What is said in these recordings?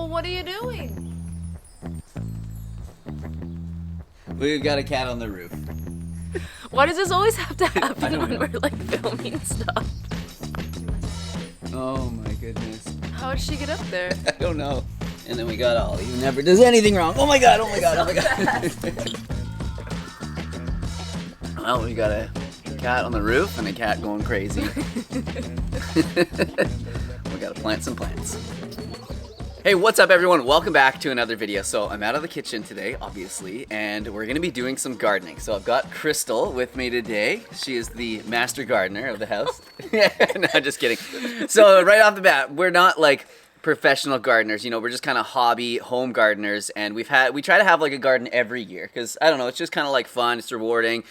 Well, what are you doing? We've got a cat on the roof. Why does this always have to happen when we're like filming stuff? Oh my goodness. How did she get up there? I don't know. And then we got Ollie, who never does anything wrong. Oh my god, oh my god, oh my god. Well, we got a cat on the roof and a cat going crazy. We gotta plant some plants. Hey, what's up everyone? Welcome back to another video. So I'm out of the kitchen today, obviously, and we're gonna be doing some gardening. So I've got Crystal with me today. She is the master gardener of the house. No, just kidding. So right off the bat, we're not like professional gardeners, you know, we're just kind of hobby home gardeners, and we try to have like a garden every year because I don't know, it's just kind of like fun, it's rewarding.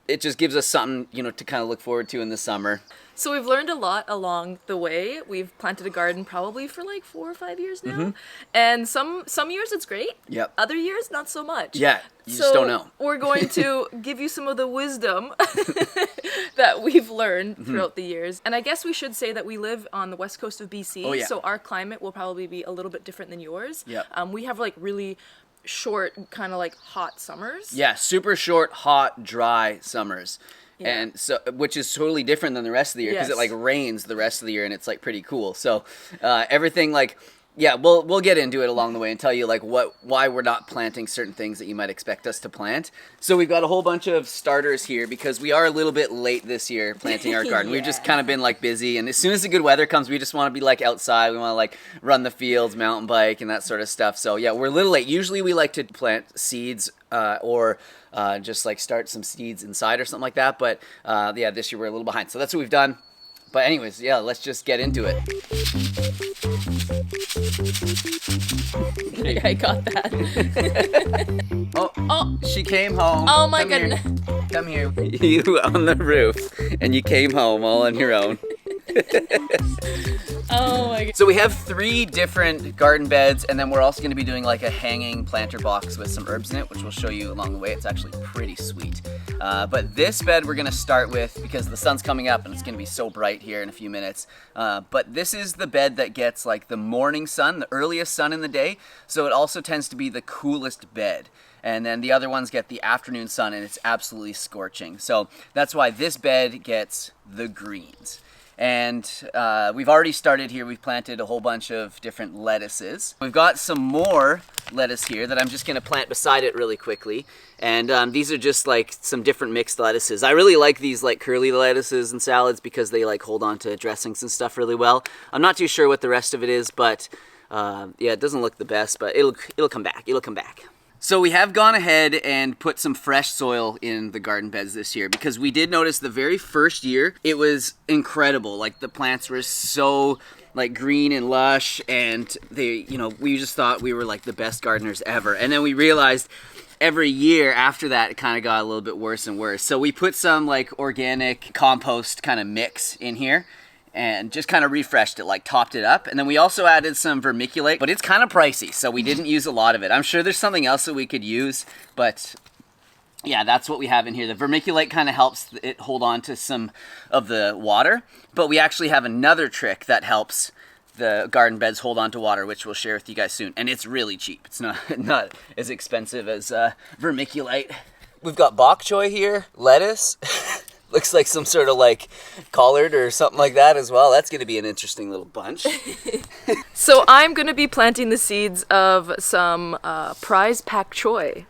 It just gives us something, you know, to kind of look forward to in the summer. So we've learned a lot along the way. We've planted a garden probably for like 4 or 5 years now. And some years it's great. Yep. Other years not so much. Yeah, you just don't know. We're going to give you some of the wisdom that we've learned throughout the years. And I guess we should say that we live on the west coast of BC. Oh, yeah. So our climate will probably be a little bit different than yours. Yep. We have like really short, kind of like hot summers. Yeah, super short, hot, dry summers. Yeah. And so, which is totally different than the rest of the year because it like rains the rest of the year and it's like pretty cool. So everything like, yeah, we'll get into it along the way and tell you like why we're not planting certain things that you might expect us to plant. So we've got a whole bunch of starters here because we are a little bit late this year planting our garden. We've just kind of been like busy, and as soon as the good weather comes, we just want to be like outside. We want to like run the fields, mountain bike, and that sort of stuff. So yeah, we're a little late. Usually we like to plant seeds or just like start some seeds inside or something like that. But yeah, this year we're a little behind. So that's what we've done. But anyways, yeah, let's just get into it. I got that. Oh, she came home. Oh my goodness. Come here. You on the roof, and you came home all on your own. Oh my god. So we have 3 different garden beds, and then we're also going to be doing like a hanging planter box with some herbs in it, which we'll show you along the way. It's actually pretty sweet. But this bed we're going to start with because the sun's coming up and it's going to be so bright here in a few minutes. But this is the bed that gets like the morning sun, the earliest sun in the day. So it also tends to be the coolest bed. And then the other ones get the afternoon sun, and it's absolutely scorching. So that's why this bed gets the greens. And we've already started here. We've planted a whole bunch of different lettuces. We've got some more lettuce here that I'm just gonna plant beside it really quickly. And these are just like some different mixed lettuces. I really like these like curly lettuces and salads because they like hold on to dressings and stuff really well. I'm not too sure what the rest of it is, but yeah, it doesn't look the best, but it'll come back. It'll come back. So we have gone ahead and put some fresh soil in the garden beds this year because we did notice the very first year it was incredible. Like the plants were so like green and lush, and they, you know, we just thought we were like the best gardeners ever. And then we realized every year after that it kind of got a little bit worse and worse. So we put some like organic compost kind of mix in here and just kind of refreshed it, like topped it up. And then we also added some vermiculite, but it's kind of pricey, so we didn't use a lot of it. I'm sure there's something else that we could use, but yeah, that's what we have in here. The vermiculite kind of helps it hold on to some of the water, but we actually have another trick that helps the garden beds hold on to water, which we'll share with you guys soon. And it's really cheap. It's not as expensive as vermiculite. We've got bok choy here, lettuce. Looks like some sort of like collard or something like that as well. That's going to be an interesting little bunch. So I'm going to be planting the seeds of some prize pak choy,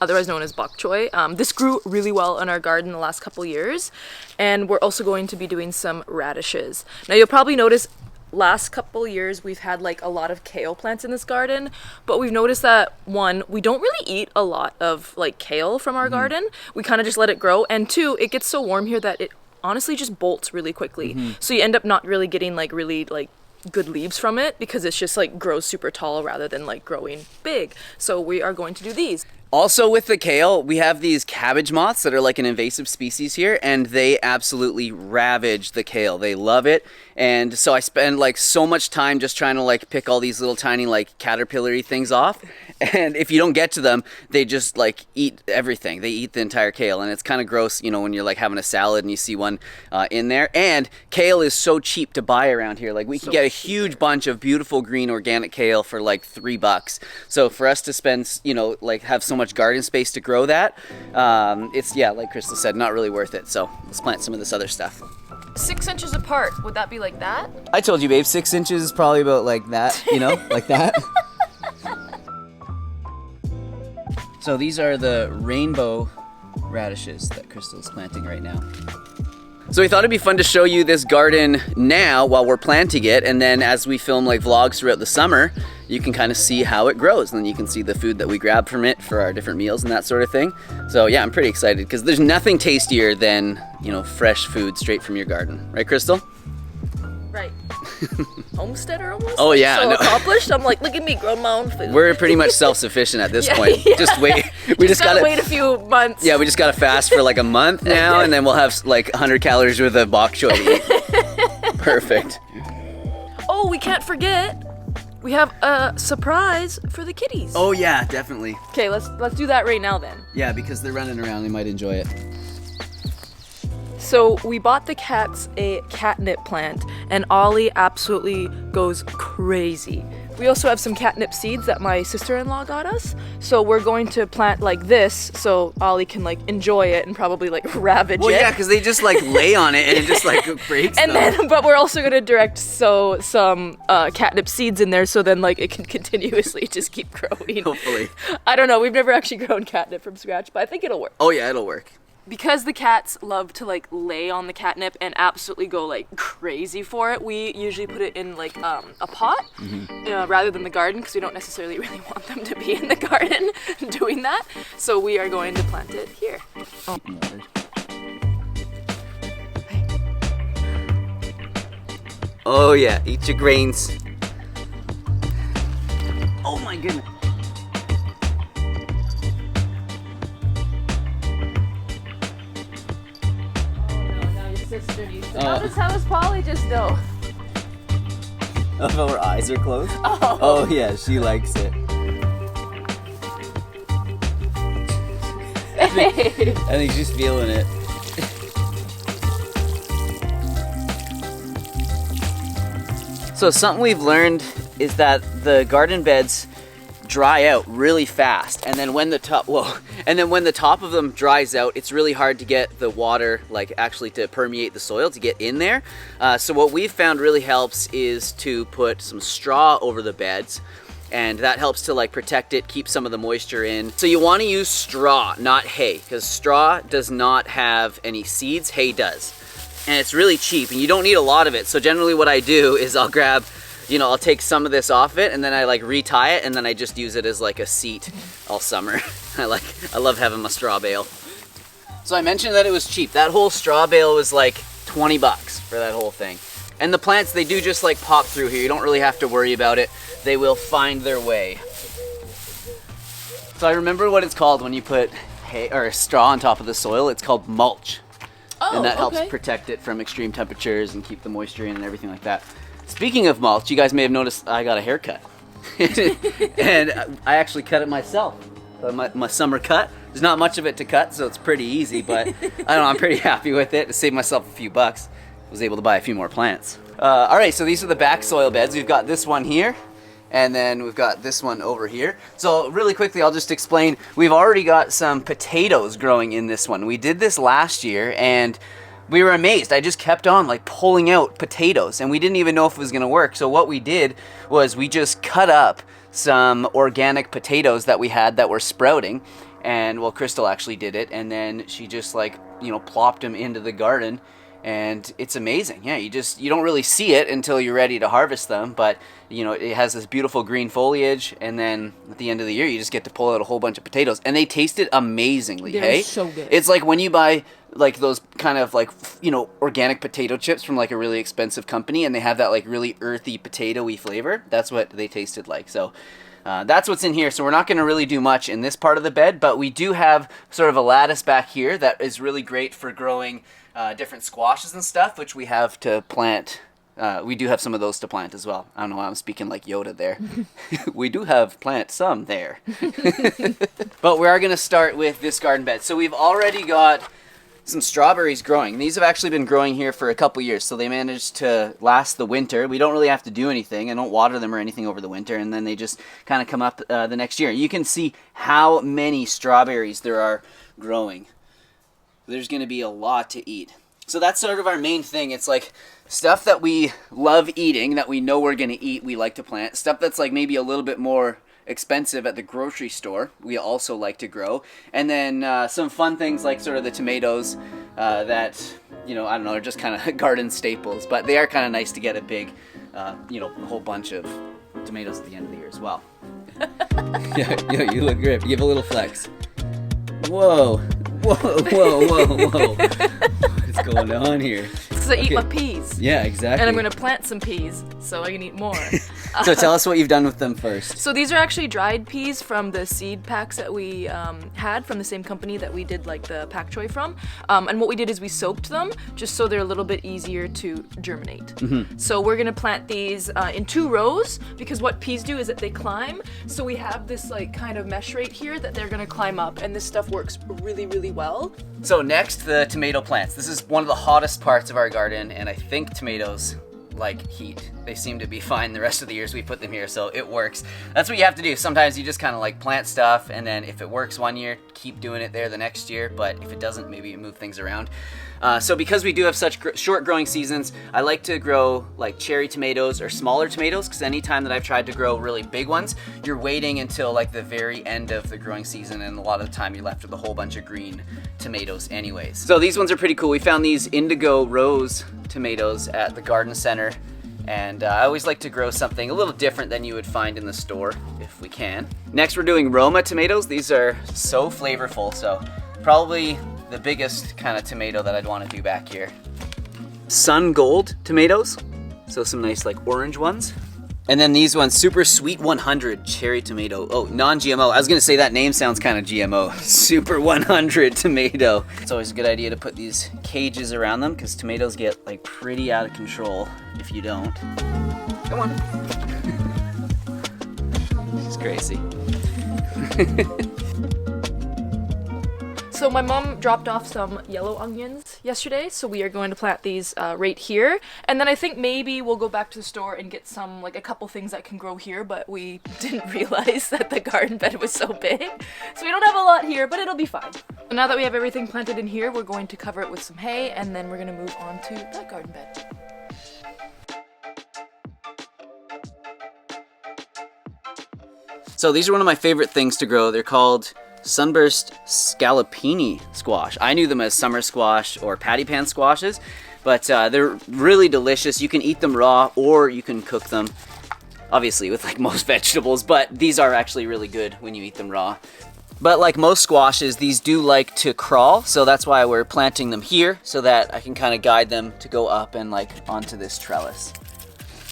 otherwise known as bok choy. This grew really well in our garden the last couple years, and we're also going to be doing some radishes. Now you'll probably notice last couple years we've had like a lot of kale plants in this garden, but we've noticed that one, we don't really eat a lot of like kale from our garden. We kind of just let it grow, and 2, it gets so warm here that it honestly just bolts really quickly. So you end up not really getting like really like good leaves from it because it's just like grows super tall rather than like growing big. So we are going to do these. Also with the kale, we have these cabbage moths that are like an invasive species here, and they absolutely ravage the kale. They love it. And so I spend like so much time just trying to like pick all these little tiny like caterpillar-y things off. And if you don't get to them, they just like eat everything. They eat the entire kale, and it's kind of gross, you know, when you're like having a salad and you see one in there. And kale is so cheap to buy around here. Like we can get a huge bunch of beautiful green organic kale for like $3. So for us to spend, you know, like have so much garden space to grow that, it's, yeah, like Crystal said, not really worth it. So let's plant some of this other stuff. 6 inches apart, would that be like that? I told you, babe, 6 inches is probably about like that, you know, like that. So these are the rainbow radishes that Crystal's planting right now. So we thought it'd be fun to show you this garden now while we're planting it, and then as we film like vlogs throughout the summer, you can kind of see how it grows, and then you can see the food that we grab from it for our different meals and that sort of thing. So yeah, I'm pretty excited because there's nothing tastier than, you know, fresh food straight from your garden. Right, Crystal? Right. Homesteader almost? Oh yeah. So no. accomplished. I'm like, look at me growing my own food. We're pretty much self-sufficient at this point. Yeah. Just wait. We just gotta wait a few months. Yeah, we just gotta fast for like a month now, and then we'll have like 100 calories worth of bok choy to eat. Perfect. Oh, we can't forget. We have a surprise for the kitties. Oh yeah, definitely. Okay, let's do that right now then. Yeah, because they're running around, they might enjoy it. So we bought the cats a catnip plant, and Ollie absolutely goes crazy. We also have some catnip seeds that my sister-in-law got us. So we're going to plant like this so Ollie can like enjoy it and probably like ravage it. Well, yeah, because they just like lay on it and it just like breaks and them. then, but we're also gonna direct sow some catnip seeds in there so then like it can continuously just keep growing. Hopefully. I don't know, we've never actually grown catnip from scratch, but I think it'll work. Oh yeah, it'll work. Because the cats love to like lay on the catnip and absolutely go like crazy for it, we usually put it in like a pot rather than the garden because we don't necessarily really want them to be in the garden doing that. So we are going to plant it here. Oh. Oh yeah, eat your grains. Oh my goodness. How does Polly just know? Oh, her eyes are closed? Oh yeah, she likes it. I think she's feeling it. So something we've learned is that the garden beds dry out really fast, and then when the top of them dries out, it's really hard to get the water like actually to permeate the soil to get in there. So what we've found really helps is to put some straw over the beds, and that helps to like protect it, keep some of the moisture in. So you want to use straw, not hay, because straw does not have any seeds, hay does. And it's really cheap, and you don't need a lot of it. So generally what I do is I'll grab, you know, I'll take some of this off it, and then I like retie it, and then I just use it as like a seat all summer. I love having my straw bale. So I mentioned that it was cheap. That whole straw bale was like 20 bucks for that whole thing. And the plants, they do just like pop through here. You don't really have to worry about it. They will find their way. So I remember what it's called when you put hay or straw on top of the soil. It's called mulch. Oh, and that helps okay. protect it from extreme temperatures and keep the moisture in and everything like that. Speaking of mulch, you guys may have noticed I got a haircut. And I actually cut it myself. So my summer cut. There's not much of it to cut, so it's pretty easy, but I don't know, I'm pretty happy with it. To save myself a few bucks, I was able to buy a few more plants. All right, so these are the back soil beds. We've got this one here, and then we've got this one over here. So really quickly, I'll just explain. We've already got some potatoes growing in this one. We did this last year, and we were amazed. I just kept on like pulling out potatoes, and we didn't even know if it was gonna work. So what we did was we just cut up some organic potatoes that we had that were sprouting, and well, Crystal actually did it, and then she just like, you know, plopped them into the garden, and it's amazing. Yeah, you don't really see it until you're ready to harvest them, but you know, it has this beautiful green foliage, and then at the end of the year you just get to pull out a whole bunch of potatoes, and they tasted amazingly. They're so good. It's like when you buy like those kind of like, you know, organic potato chips from like a really expensive company, and they have that like really earthy potatoey flavor. That's what they tasted like. So that's what's in here. So we're not going to really do much in this part of the bed, but we do have sort of a lattice back here that is really great for growing different squashes and stuff, which we have to plant. We do have some of those to plant as well. I don't know why I'm speaking like Yoda there. We do have some there. But we are going to start with this garden bed. So we've already got some strawberries growing. These have actually been growing here for a couple years, so they managed to last the winter. We don't really have to do anything. I don't water them or anything over the winter, and then they just kind of come up the next year. You can see how many strawberries there are growing. There's going to be a lot to eat. So that's sort of our main thing. It's like stuff that we love eating, that we know we're going to eat, we like to plant. Stuff that's like maybe a little bit more expensive at the grocery store, we also like to grow. And then some fun things like sort of the tomatoes that, you know, I don't know, they're just kind of garden staples, but they are kind of nice to get a big, you know, a whole bunch of tomatoes at the end of the year as well. Yeah, you look great. Give a little flex. Whoa. What's going on here? Because I eat my peas. Yeah, exactly. And I'm going to plant some peas so I can eat more. So tell us what you've done with them first. So these are actually dried peas from the seed packs that we had from the same company that we did like the pak choy from. And what we did is we soaked them just so they're a little bit easier to germinate. Mm-hmm. So we're going to plant these in 2 rows because what peas do is that they climb. So we have this like kind of mesh right here that they're going to climb up, and this stuff works really, really well. So next, the tomato plants. This is one of the hottest parts of our garden, and I think tomatoes like heat. They seem to be fine the rest of the years we put them here, so it works. That's what you have to do. Sometimes you just kind of like plant stuff, and then if it works one year, keep doing it there the next year, but if it doesn't, maybe you move things around. So because we do have such short growing seasons, I like to grow like cherry tomatoes or smaller tomatoes, because anytime that I've tried to grow really big ones, you're waiting until like the very end of the growing season, and a lot of the time you're left with a whole bunch of green tomatoes anyways. So these ones are pretty cool. We found these indigo rose tomatoes at the garden center, and I always like to grow something a little different than you would find in the store if we can. Next, we're doing Roma tomatoes. These are so flavorful, so probably the biggest kind of tomato that I'd want to do back here. Sun Gold tomatoes, so some nice like orange ones. And then these ones, Super Sweet 100 cherry tomato. Oh, non-GMO. I was gonna say that name sounds kind of GMO. Super 100 tomato. It's always a good idea to put these cages around them because tomatoes get like pretty out of control if you don't. Come on. She's crazy. So my mom dropped off some yellow onions yesterday, so we are going to plant these right here. And then I think maybe we'll go back to the store and get some, like a couple things that can grow here, but we didn't realize that the garden bed was so big. So we don't have a lot here, but it'll be fine. So now that we have everything planted in here, we're going to cover it with some hay, and then we're going to move on to that garden bed. So these are one of my favorite things to grow. They're called Sunburst Scallopini squash. I knew them as summer squash or patty pan squashes, but they're really delicious. You can eat them raw or you can cook them, obviously with like most vegetables, but these are actually really good when you eat them raw. But like most squashes, these do like to crawl, so that's why we're planting them here so that I can kind of guide them to go up and like onto this trellis.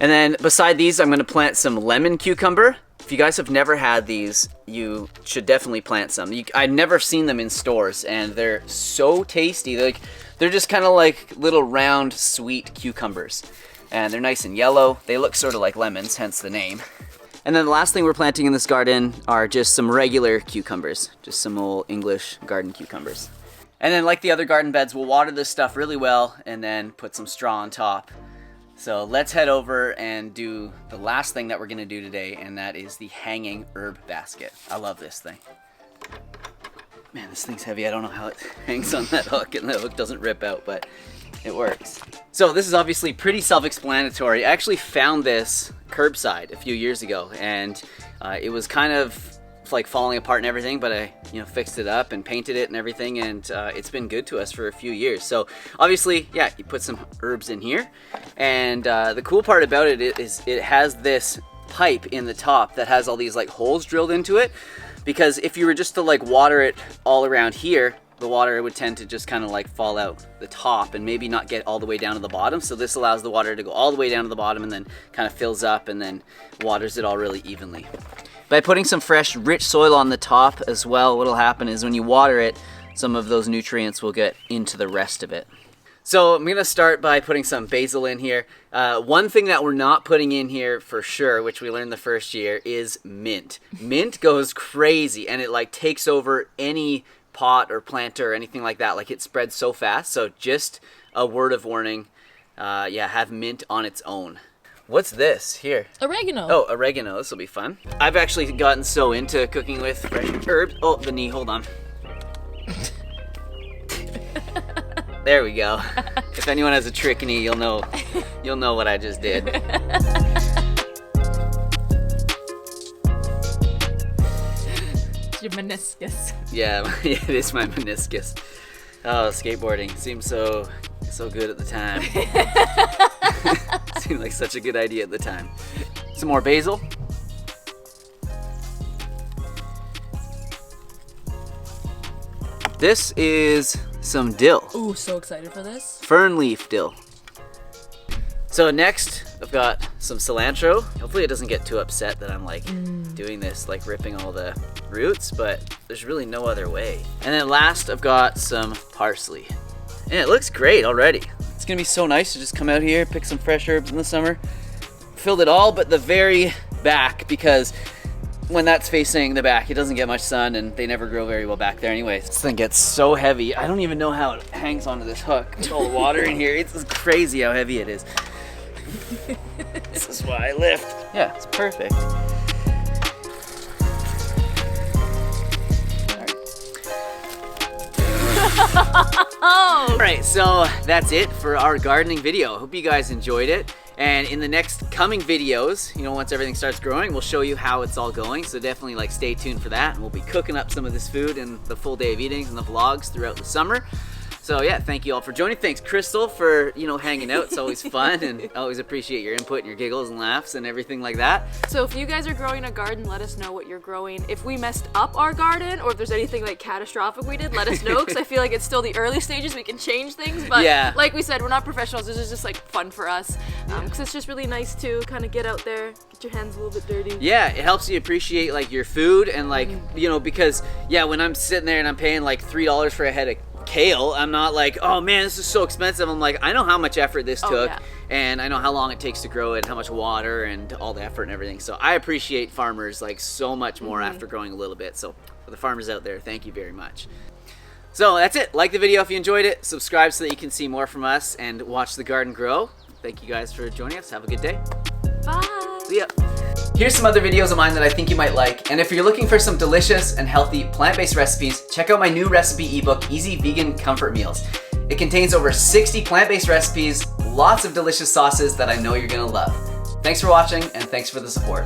And then beside these, I'm going to plant some lemon cucumber. If you guys have never had these, you should definitely plant some. I've never seen them in stores, and they're so tasty. They're just kind of like little round, sweet cucumbers. And they're nice and yellow. They look sort of like lemons, hence the name. And then the last thing we're planting in this garden are just some regular cucumbers. Just some old English garden cucumbers. And then like the other garden beds, we'll water this stuff really well and then put some straw on top. So let's head over and do the last thing that we're gonna do today, and that is the hanging herb basket. I love this thing. Man, this thing's heavy. I don't know how it hangs on that hook, and the hook doesn't rip out, but it works. So this is obviously pretty self-explanatory. I actually found this curbside a few years ago, and it was kind of like falling apart and everything, but I fixed it up and painted it and everything, and it's been good to us for a few years. So obviously, yeah, you put some herbs in here, and the cool part about it is it has this pipe in the top that has all these like holes drilled into it, because if you were just to like water it all around here, the water would tend to just kind of like fall out the top and maybe not get all the way down to the bottom. So this allows the water to go all the way down to the bottom and then kind of fills up and then waters it all really evenly. By putting some fresh, rich soil on the top as well, what'll happen is when you water it, some of those nutrients will get into the rest of it. So I'm gonna start by putting some basil in here. One thing that we're not putting in here for sure, which we learned the first year, is mint. Mint goes crazy and it like takes over any pot or planter or anything like that. Like it spreads so fast. So just a word of warning, yeah, have mint on its own. What's this here? Oregano. Oh, oregano. This will be fun. I've actually gotten so into cooking with fresh herbs. Oh, the knee. Hold on. There we go. If anyone has a trick knee, you'll know what I just did. Your meniscus. Yeah, it is my meniscus. Oh, skateboarding seemed so good at the time. Seemed like such a good idea at the time. Some more basil. This is some dill. Ooh, so excited for this. Fern leaf dill. So next, I've got some cilantro. Hopefully it doesn't get too upset that I'm like doing this, like ripping all the roots, but there's really no other way. And then last, I've got some parsley. And it looks great already. It's gonna be so nice to just come out here, pick some fresh herbs in the summer. Filled it all but the very back, because when that's facing the back, it doesn't get much sun and they never grow very well back there anyway. This thing gets so heavy. I don't even know how it hangs onto this hook with all the water in here. It's crazy how heavy it is. This is why I lift. Yeah, it's perfect. All right, so that's it for our gardening video. Hope you guys enjoyed it. And in the next coming videos, once everything starts growing, we'll show you how it's all going. So definitely like stay tuned for that. And we'll be cooking up some of this food in the full day of eatings and the vlogs throughout the summer. So yeah, thank you all for joining. Thanks, Crystal, for hanging out. It's always fun, and I always appreciate your input and your giggles and laughs and everything like that. So if you guys are growing a garden, let us know what you're growing. If we messed up our garden, or if there's anything like catastrophic we did, let us know, because I feel like it's still the early stages. We can change things, but yeah, like we said, we're not professionals. This is just like fun for us, because it's just really nice to kind of get out there, get your hands a little bit dirty. Yeah, it helps you appreciate like your food and like because yeah, when I'm sitting there and I'm paying like $3 for a head of kale, I'm not like, oh man, this is so expensive. I'm like, I know how much effort this took, and I know how long it takes to grow it, how much water and all the effort and everything. So I appreciate farmers like so much more after growing a little bit. So for the farmers out there, thank you very much. So that's it. Like the video if you enjoyed it. Subscribe so that you can see more from us and watch the garden grow. Thank you guys for joining us. Have a good day. Bye. See ya. Here's some other videos of mine that I think you might like, and if you're looking for some delicious and healthy plant-based recipes, check out my new recipe ebook, Easy Vegan Comfort Meals. It contains over 60 plant-based recipes, lots of delicious sauces that I know you're gonna love. Thanks for watching, and thanks for the support.